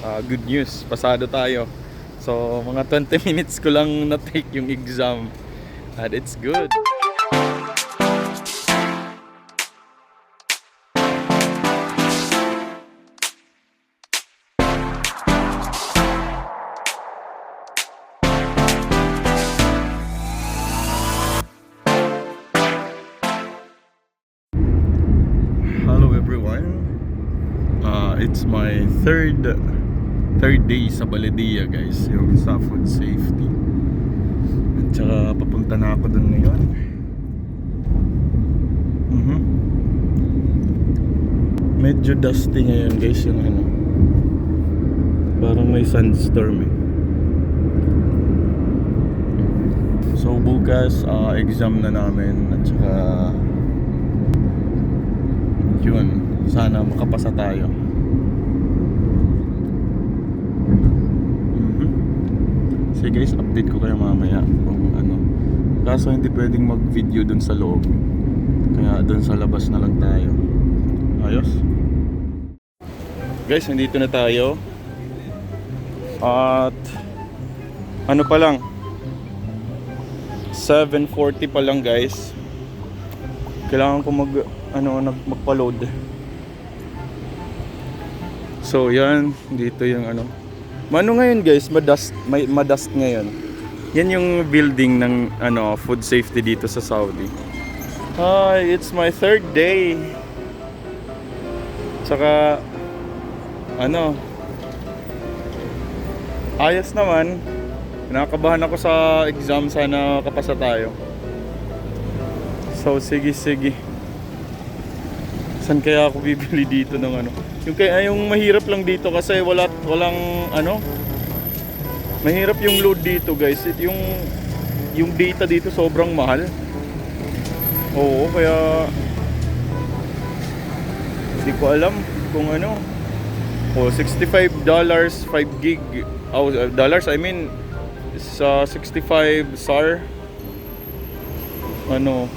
good news, pasado tayo. So mga 20 minutes ko lang na-take yung exam and it's good. Hello everyone. It's my third day sa Baladia, guys, yung sa food safety. At saka papunta na ako dun ngayon. Medyo dusty ngayon, guys, yung ano, parang may sandstorm eh. So bukas exam na namin. At saka yun, sana makapasa tayo. So guys, update ko kayo mamaya kung ano. Kaso hindi pwedeng mag-video dun sa loob, kaya dun sa labas na lang tayo. Ayos? Guys, nandito na tayo. At ano pa lang, 7:40 pa lang, guys. Kailangan ko magpa-load. So yan, dito yung ano. Ano ngayon, guys, madust ngayon. Yan yung building ng ano, food safety dito sa Saudi. Hi, it's my third day. Tsaka ano, ayos naman. Nakakabahan ako sa exam, sana kapasa tayo. So sige. Saan kaya ako bibili dito ng ano? Yung mahirap lang dito kasi walang ano. Mahirap yung load dito, guys. Yung data dito sobrang mahal. Oo, kaya hindi ko alam kung ano. $65 5 gig. Dollars, I mean sa 65 SAR. Ano,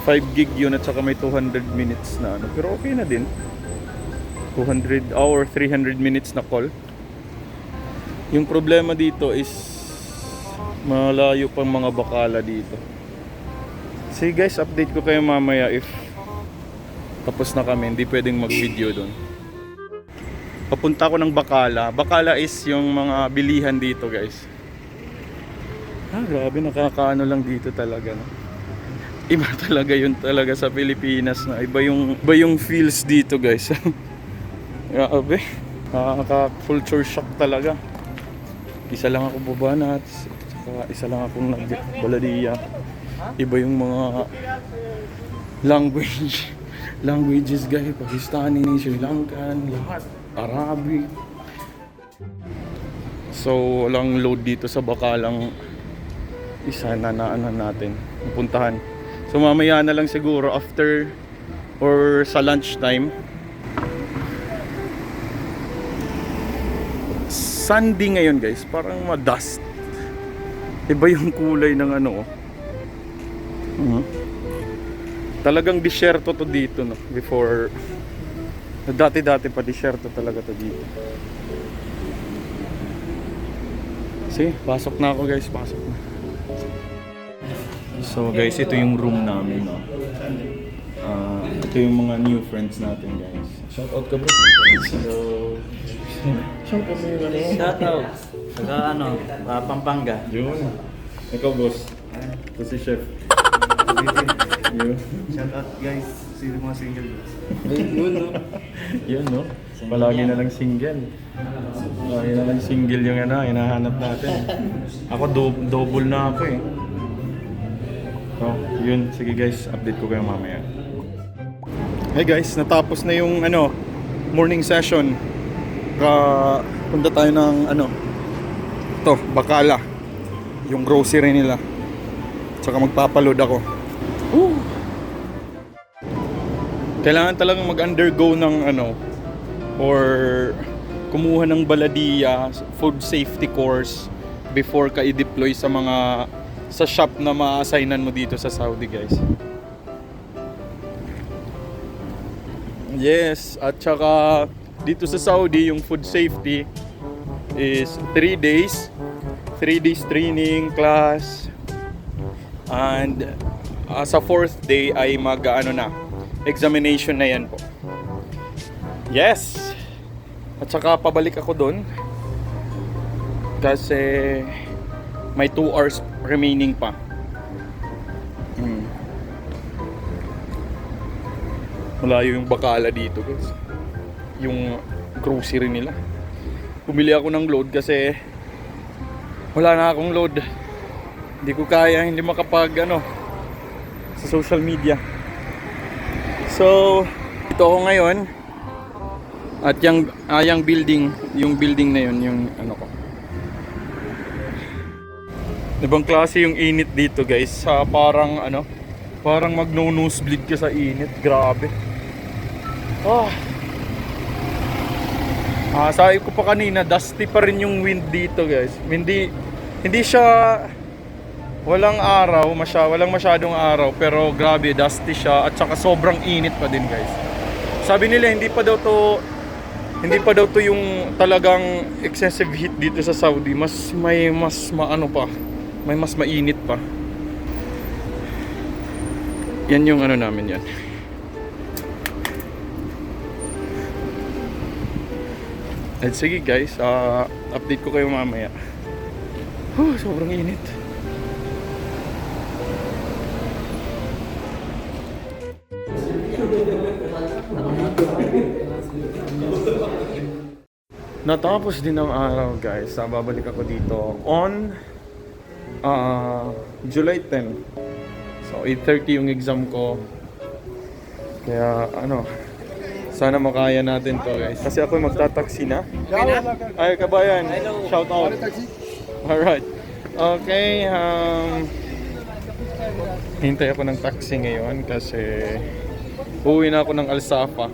5 gig yun at saka may 200 minutes na ano. Pero okay na din. 200 or 300 minutes na call. Yung problema dito is malayo pang mga bakala dito. Sige guys, update ko kayo mamaya if tapos na kami. Hindi pwedeng mag-video doon. Papunta ako ng Bakala. Bakala is yung mga bilihan dito, guys. Grabe, nakakaano lang dito talaga, no? Iba talaga yun talaga sa Pilipinas na iba yung feels dito, guys. Grabe, nakaka-culture shock talaga. Isa lang ako bubanat, saka isa lang akong nag-Baladia. Iba yung mga languages, guys. Pakistani, Sri Lankan, lahat, Arabic. So walang load dito sa Bakalang isa na natin pupuntahan. So mamaya na lang siguro after or sa lunch time. Sunday ngayon, guys, parang ma-dust. Iba yung kulay ng ano. Talagang disyerto to dito, no? Before, dati pa disyerto talaga to dito. See, pasok na ako, guys, pasok na. So guys, ito yung room namin, no? Ito yung mga new friends natin, guys. Shout out ka, bro. Shout out mo yung ano? Shout out. Saka ano, Pampanga. Yun. Ikaw, boss. Ito si chef. Yun. Shout out guys, sino mga single. Yun, no? Yun, no? Palagi na lang single. Palagi na lang single yung ano, hinahanap natin. Ako double na ako eh. So, yun. Sige guys, update ko kayo mamaya. Hey guys, natapos na yung ano, morning session. Punta tayo ng ano, to, Bakala. Yung grocery nila. Tsaka magpapaload ako. Kailangan talagang mag-undergo ng ano, or kumuha ng Baladia food safety course before ka i-deploy sa shop na ma-assignan mo dito sa Saudi, guys. Yes, at saka dito sa Saudi, yung food safety is 3 days. 3 days training, class. And sa 4th day ay examination na yan po. Yes! At saka pabalik ako doon. Kasi may 2 hours remaining pa. Malayo yung Bacala dito guys. Yung grocery nila. Pumili ako ng load kasi wala na akong load. Hindi ko kaya, hindi makapag sa social media. So, ito ako ngayon. At yung building na yun, yung ko. Ibang klase yung init dito guys. Parang parang magno-nosebleed ka sa init. Grabe. Sabi ko pa kanina, dusty pa rin yung wind dito guys. Hindi siya walang masyadong araw, pero grabe dusty siya at saka sobrang init pa din guys. Sabi nila hindi pa daw to yung talagang excessive heat dito sa Saudi. May mas mainit pa. Yan yung namin yan. At sige guys, update ko kayo mamaya. Sobrang init. Natapos din ang araw guys. Babalik ako dito on July 10. So 8:30 yung exam ko. Kaya sana makaya natin to guys. Kasi ako magta-taxi na. Ay kabayan, shout out. Alright. Okay, hintay ako ng taxi ngayon kasi uwi na ako ng Al Safa.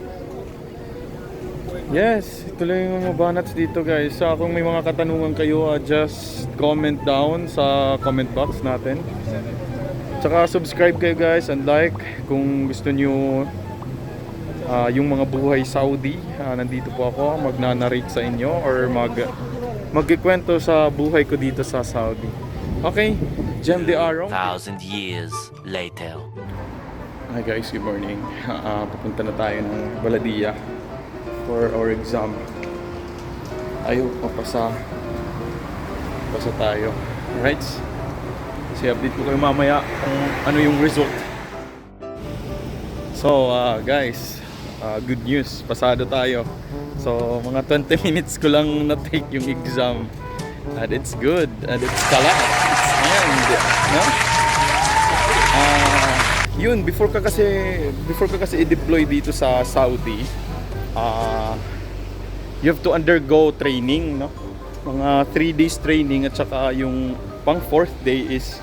Yes, ituloy yung mga banats dito guys. So kung may mga katanungan kayo, just comment down sa comment box natin. Tsaka subscribe kayo guys and like kung gusto nyo yung mga buhay Saudi. Nandito po ako, magnanarrate sa inyo or magkikwento sa buhay ko dito sa Saudi. Okay, Jem De Aro. 1,000 years later. Hi guys, good morning. Papunta na tayo ng Baladiya for our exam. Ayaw, pasa tayo. Alright? Kasi update ko kayo mamaya kung ano yung result. So guys, good news, pasado tayo. So mga 20 minutes ko lang na-take yung exam. And it's good, and it's kalat. And yun, before ka kasi i-deploy dito sa Saudi, you have to undergo training, no? Mga 3 days training at saka yung pang 4th day is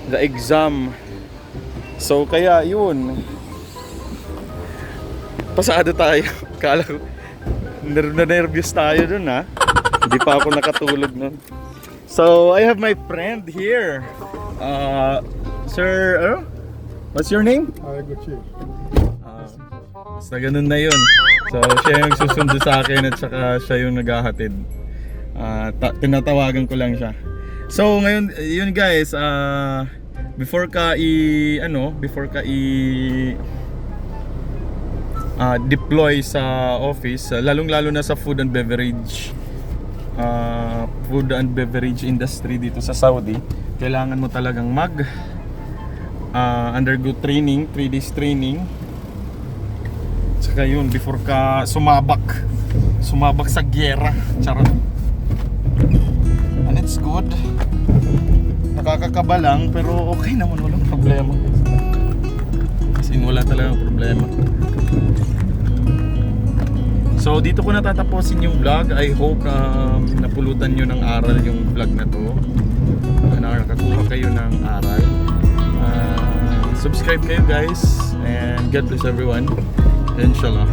the exam. So kaya yun, pasado tayo. Kala ko nervous tayo dun ha. Hindi pa ako nakatulog nun. So I have my friend here. Sir, what's your name? Basta ganun na yun. So siya yung susundo sa akin at saka siya yung naghahatid. Tinatawagan ko lang siya. So ngayon, yun guys, before ka deploy sa office, lalong-lalo na sa food and beverage industry dito sa Saudi, kailangan mo talagang undergo training, 3 days training. Saka yun, before ka sumabak sa gyera. Charot. And it's good. Nakakakaba lang, pero okay naman, walang problema. Kasi wala talagang problema. So dito ko natatapusin yung vlog. I hope napulutan nyo ng aral yung vlog na to. Nakakakuha kayo ng aral. Subscribe kayo guys. And God bless everyone. Inshallah.